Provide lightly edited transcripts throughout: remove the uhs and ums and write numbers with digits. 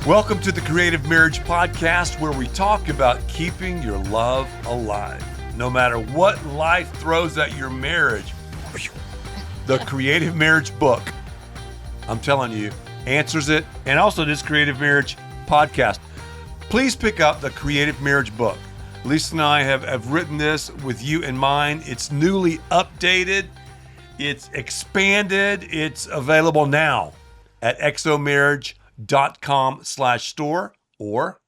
Welcome to the Creative Marriage Podcast, where we talk about keeping your love alive. No matter what life throws at your marriage, the Creative Marriage book, I'm telling you, answers it. And also this Creative Marriage Podcast. Please pick up the Creative Marriage book. Lisa and I have written this with you in mind. It's newly updated. It's expanded. It's available now at exomarriage.com/store or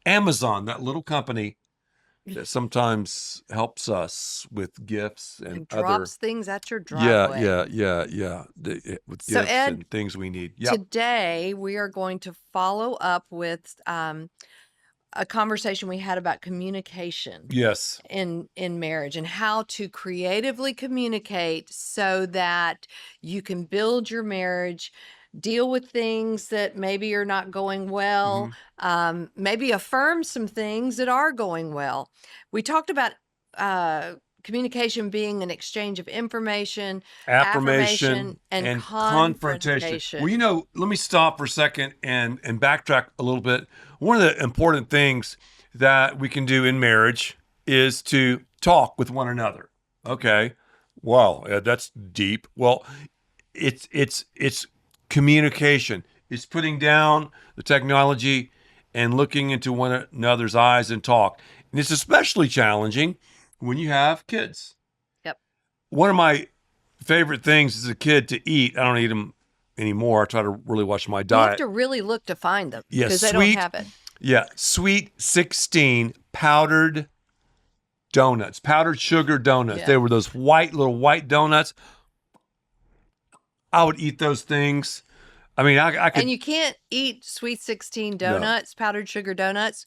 Amazon, that little company that sometimes helps us with gifts and drops things at your driveway. With So gifts Ed, and things we need. Yep. Today we are going to follow up with a conversation we had about communication. Yes. In marriage and how to creatively communicate so that you can build your marriage, deal with things that maybe are not going well, maybe affirm some things that are going well. We talked about communication being an exchange of information, affirmation, and confrontation. Well, let me stop for a second and backtrack a little bit. One of the important things that we can do in marriage is to talk with one another. Okay. Wow, that's deep. Well, it's communication. It's putting down the technology and looking into one another's eyes and talk. And it's especially challenging when you have kids. Yep. One of my favorite things as a kid to eat, I don't eat them anymore. I try to really watch my diet. You have to really look to find them because they don't have it. Yeah, Sweet 16 powdered donuts, powdered sugar donuts. Yeah. They were those little white donuts. I would eat those things. I mean, I could. And you can't eat Sweet 16 donuts, powdered sugar donuts,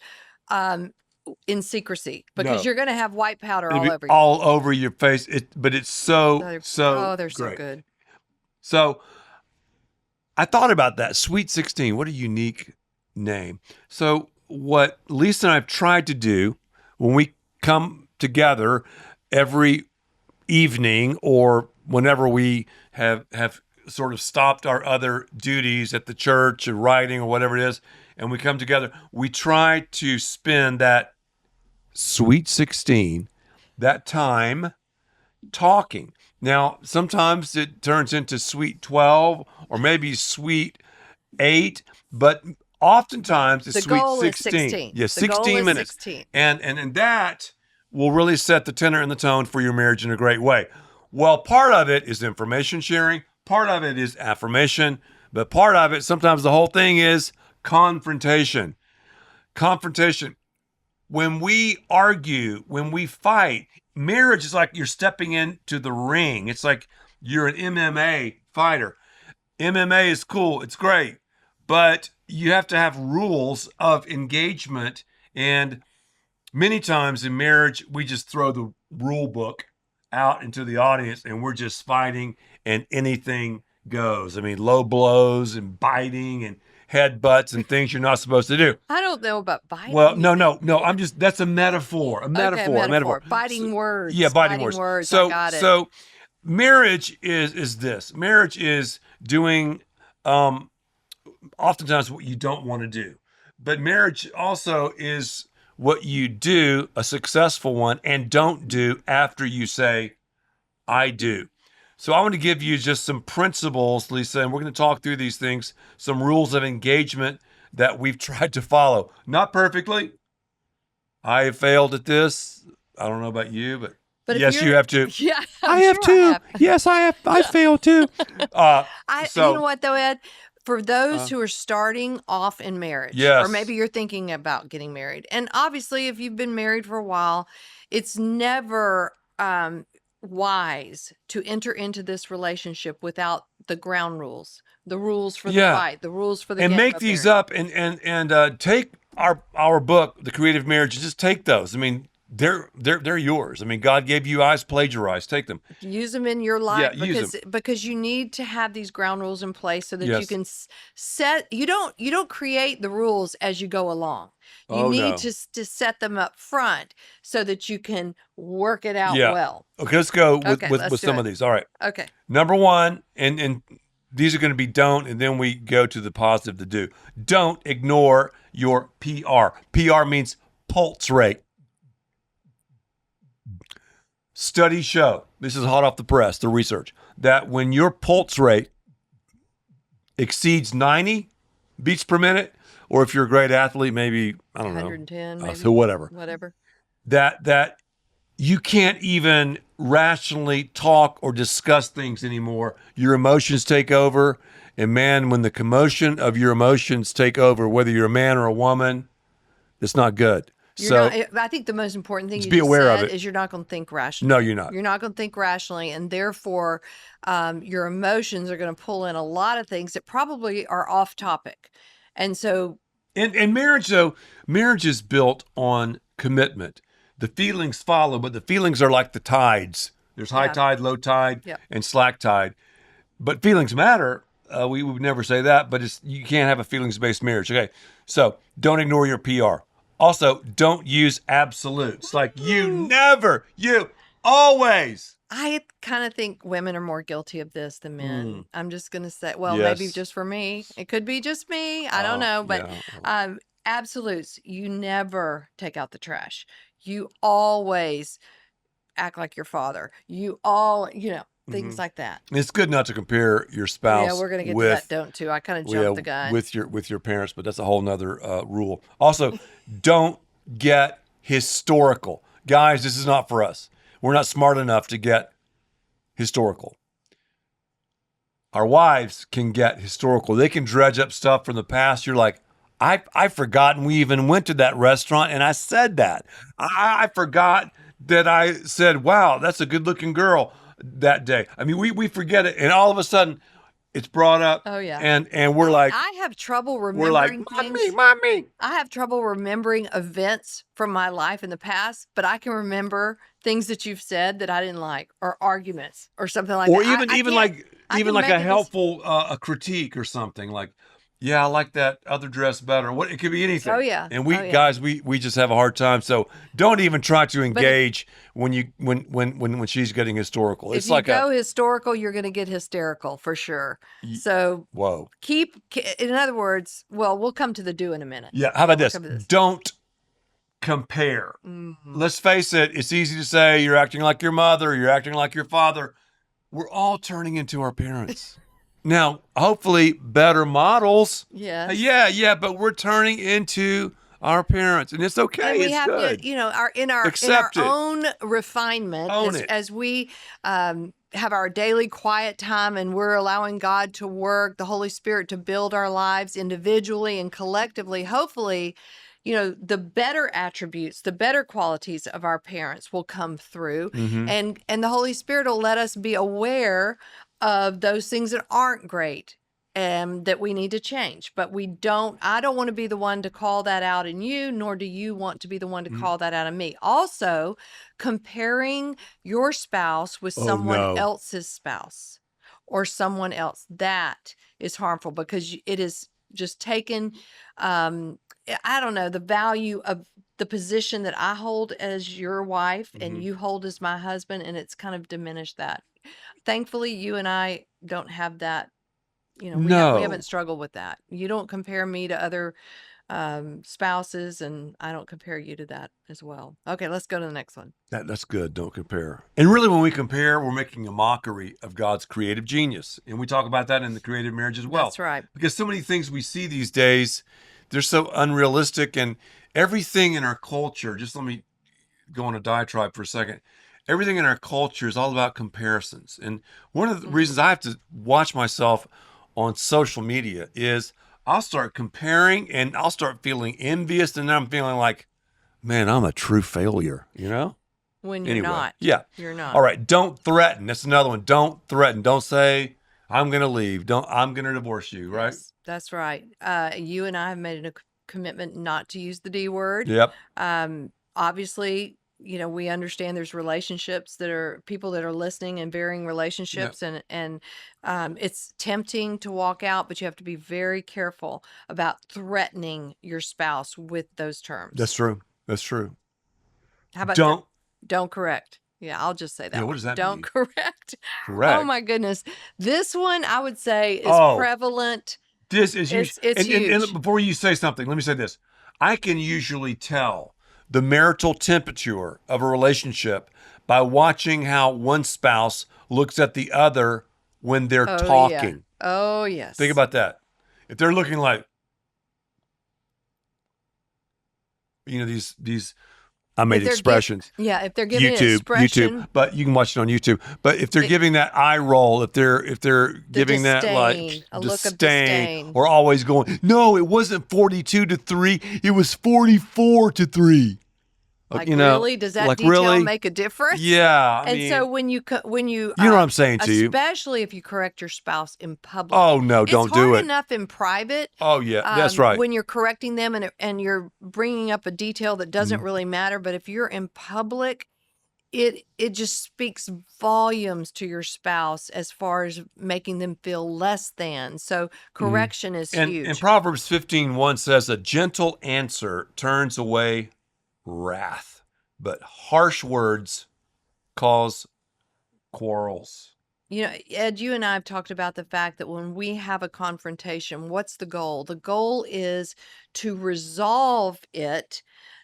in secrecy because you're going to have white powder all over your face. But it's so they're great. So good. So I thought about that. Sweet 16, what a unique name. So what Lisa and I have tried to do when we come together every evening or whenever we have sort of stopped our other duties at the church or writing or whatever it is, and we come together, we try to spend that Sweet 16, that time talking. Now, sometimes it turns into Sweet 12 or maybe Sweet 8, but oftentimes it's Sweet 16. Yeah, 16 minutes. 16. And that will really set the tenor and the tone for your marriage in a great way. Well, part of it is information sharing. Part of it is affirmation. But part of it, sometimes the whole thing is confrontation. Confrontation. When we argue, when we fight, marriage is like you're stepping into the ring. It's like you're an MMA fighter. MMA is cool. It's great. But you have to have rules of engagement. And many times in marriage, we just throw the rule book out into the audience and we're just fighting and anything goes. I mean, low blows and biting and headbutts and things you're not supposed to do. I don't know about biting. Well, no. That's a metaphor. A metaphor. Biting words. Yeah, biting words. So, I got it. So marriage is this. Marriage is doing oftentimes what you don't want to do. But marriage also is what you do, a successful one, and don't do after you say, I do. So I want to give you just some principles, Lisa, and we're going to talk through these things, some rules of engagement that we've tried to follow. Not perfectly. I have failed at this. I don't know about you, but yes, you have too. Yeah, I have too. Yes, I have. I failed too. You know what though, Ed? For those who are starting off in marriage, yes, or maybe you're thinking about getting married, and obviously if you've been married for a while, it's never wise to enter into this relationship without the ground rules, the rules for the fight, the rules for the and make these up and take our book, The Creative Marriage, and just take those. I mean, they're yours. I mean, God gave you eyes, plagiarize. Take them. Use them in your life Yeah, because you need to have these ground rules in place so that you can set. You don't create the rules as you go along. You need to set them up front so that you can work it out well. Okay, let's go with some of these. All right. Okay. Number one, and these are going to be don't, and then we go to the positive to do. Don't ignore your PR. PR means pulse rate. Studies show, this is hot off the press, the research, that when your pulse rate exceeds 90 beats per minute, or if you're a great athlete, maybe, I don't know, 110, maybe. so whatever, that you can't even rationally talk or discuss things anymore. Your emotions take over. And man, when the commotion of your emotions take over, whether you're a man or a woman, it's not good. I think the most important thing you be aware said of it. is you're not going to think rationally. No, you're not. You're not going to think rationally, and therefore your emotions are going to pull in a lot of things that probably are off topic. And so, and marriage, though, marriage is built on commitment. The feelings follow, but the feelings are like the tides. There's high tide, low tide, and slack tide. But feelings matter. We would never say that, but you can't have a feelings-based marriage. Okay, so don't ignore your PR. Also, don't use absolutes. Like you never, you always. I kind of think women are more guilty of this than men. I'm just going to say, well, maybe just for me. It could be just me. I don't know. But absolutes, you never take out the trash. You always act like your father. You things like that. It's good not to compare your spouse. Yeah, we're going to get to that don't too. I kind of jumped the gun. With your parents, but that's a whole nother rule. Also, don't get historical. Guys, this is not for us. We're not smart enough to get historical. Our wives can get historical. They can dredge up stuff from the past. You're like, I've forgotten we even went to that restaurant and I said that. I forgot that I said, wow, that's a good looking girl that day. I mean, we forget it. And all of a sudden it's brought up. Oh yeah. And we're like, I have trouble remembering things. Mommy. I have trouble remembering events from my life in the past, but I can remember things that you've said that I didn't like, or arguments or something like that. Or even like a helpful a critique or something like, yeah, I like that other dress better. What, it could be anything. Oh yeah. And guys, we just have a hard time. So don't even try to engage when she's getting historical. It's like historical, you're going to get hysterical for sure. So in other words, well, we'll come to the do in a minute. Yeah. How about this? Don't compare. Let's face it. It's easy to say you're acting like your mother, you're acting like your father. We're all turning into our parents. Now, hopefully better models. Yes. Yeah, but we're turning into our parents, and it's okay. And we it's have good. to, in our own refinement, as we have our daily quiet time and we're allowing God to work, the Holy Spirit to build our lives individually and collectively, hopefully, the better attributes, the better qualities of our parents will come through, and the Holy Spirit will let us be aware of those things that aren't great and that we need to change. But I don't want to be the one to call that out in you, nor do you want to be the one to call that out in me. Also, comparing your spouse with someone else's spouse or someone else, that is harmful, because it is just taken, I don't know, the value of the position that I hold as your wife and you hold as my husband, and it's kind of diminished that. Thankfully, you and I don't have that. We haven't struggled with that. You don't compare me to other spouses, and I don't compare you to that as well. Okay, let's go to the next one. That's good. Don't compare. And really, when we compare, we're making a mockery of God's creative genius. And we talk about that in the creative marriage as well. That's right. Because so many things we see these days, they're so unrealistic, and everything in our culture, just let me go on a diatribe for a second. Everything in our culture is all about comparisons. And one of the reasons I have to watch myself on social media is I'll start comparing and I'll start feeling envious, and then I'm feeling like, man, I'm a true failure, When you're not. Yeah. You're not. All right. Don't threaten. That's another one. Don't threaten. Don't say, I'm going to leave. I'm going to divorce you, right? Yes, that's right. You and I have made a commitment not to use the D word. Yep. Obviously, we understand there's relationships people that are listening and varying relationships, and it's tempting to walk out, but you have to be very careful about threatening your spouse with those terms. That's true. That's true. How about don't correct? Yeah, I'll just say that Yeah, what one. does that Don't mean? correct. Correct. Oh my goodness. This one I would say is Oh. prevalent. This is huge. It's huge. And before you say something, let me say this. I can usually tell the marital temperature of a relationship by watching how one spouse looks at the other when they're Oh, talking. yeah. Oh, yes. Think about that. If they're looking like, these I made expressions. If they're giving YouTube, expression, but you can watch it on YouTube. But if they're giving that eye roll, if they're giving that like disdain, a look of disdain. or always going, no, it wasn't 42-3, it was 44-3. Like, really? Does that like, detail really? make a difference? Yeah. And so when you you know what I'm saying to you. Especially if you correct your spouse in public. Oh no, don't do it. It's hard enough in private. Oh yeah, that's right. When you're correcting them and you're bringing up a detail that doesn't really matter, but if you're in public, it just speaks volumes to your spouse as far as making them feel less than. So correction is huge. And Proverbs 15:1 says, a gentle answer turns away wrath, but harsh words cause quarrels. You know, Ed, you and I have talked about the fact that when we have a confrontation, what's the goal? The goal is to resolve it,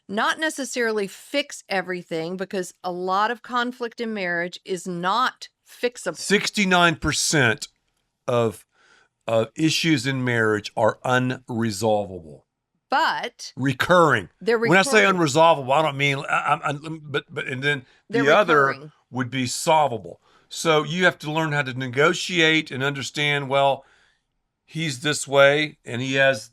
not necessarily fix everything, because a lot of conflict in marriage is not fixable. 69% of issues in marriage are unresolvable. But recurring. they're When I say recurring. unresolvable, I don't mean, but and then They're the other recurring. would be solvable. So you have to learn how to negotiate and understand, well, he's this way and he has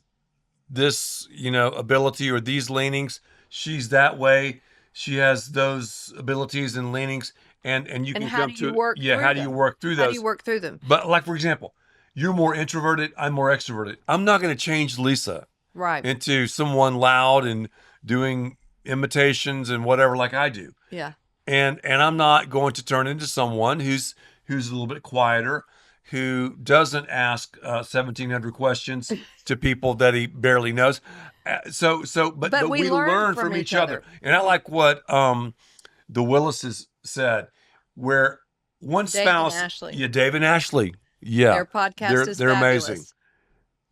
this, ability or these leanings. She's that way. She has those abilities and leanings. And you And can how come do to you work yeah, through how do them? you work through those? How do you work through them? But like, for example, you're more introverted, I'm more extroverted. I'm not going to change Lisa Right. into someone loud and doing imitations and whatever like I do. Yeah. And I'm not going to turn into someone who's a little bit quieter, who doesn't ask 1,700 questions to people that he barely knows. But we learn from each other. And I like what the Willises said, where one Dave spouse, and Ashley. yeah, Dave and Ashley, yeah, Their podcast is they're fabulous. amazing.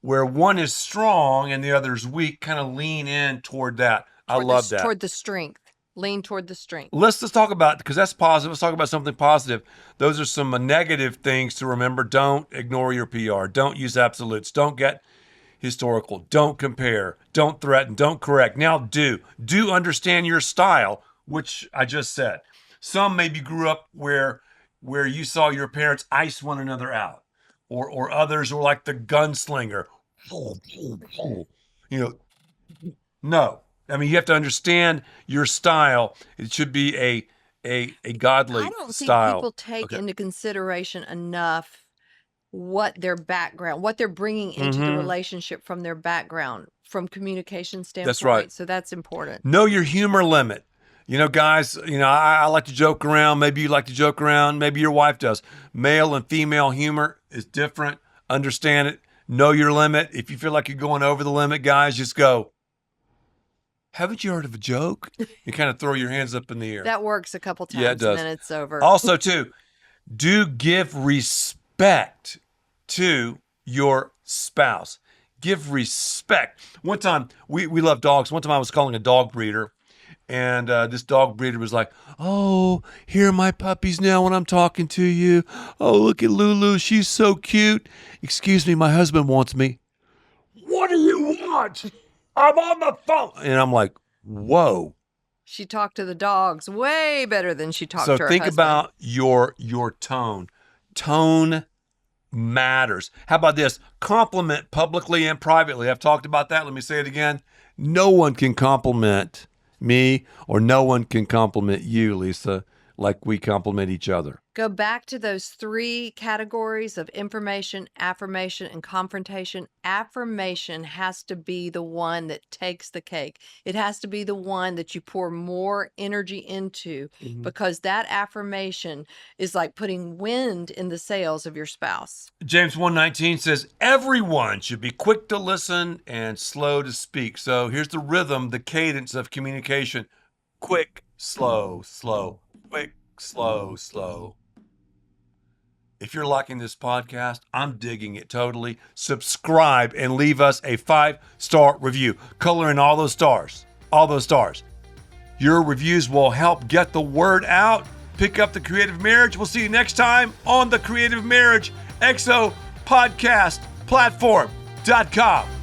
Where one is strong and the other's weak, kind of lean in toward that. I love that. Toward the strength. Lean toward the strength. Let's talk about, because that's positive. Let's talk about something positive. Those are some negative things to remember. Don't ignore your PR. Don't use absolutes. Don't get historical. Don't compare. Don't threaten. Don't correct. Now do understand your style, which I just said. Some maybe grew up where you saw your parents ice one another out, or others were like the gunslinger. No. I mean, you have to understand your style. It should be a godly style. I don't think people take into consideration enough what their background, what they're bringing into the relationship from their background, from communication standpoint. That's right. So that's important. Know your humor limit. Guys, I like to joke around. Maybe you like to joke around. Maybe your wife does. Male and female humor is different. Understand it. Know your limit. If you feel like you're going over the limit, guys, just go, haven't you heard of a joke? You kind of throw your hands up in the air. That works a couple times, Yeah, it does. and then it's over. Also, too, do give respect to your spouse. Give respect. One time, we love dogs. One time I was calling a dog breeder, and this dog breeder was like, oh, here are my puppies now when I'm talking to you. Oh, look at Lulu. She's so cute. Excuse me, my husband wants me. What do you want? I'm on the phone. And I'm like, whoa. She talked to the dogs way better than she talked to her husband. So think about your tone. Tone matters. How about this? Compliment publicly and privately. I've talked about that. Let me say it again. No one can compliment me, or no one can compliment you, Lisa, like we compliment each other. Go back to those 3 categories of information, affirmation, and confrontation. Affirmation has to be the one that takes the cake. It has to be the one that you pour more energy into, because that affirmation is like putting wind in the sails of your spouse. James 1:19 says, everyone should be quick to listen and slow to speak. So here's the rhythm, the cadence of communication. Quick, slow, slow, quick, slow. If you're liking this podcast, I'm digging it totally. Subscribe and leave us a 5-star review. Color in all those stars. All those stars. Your reviews will help get the word out. Pick up the Creative Marriage. We'll see you next time on the Creative Marriage XO Podcast Platform.com.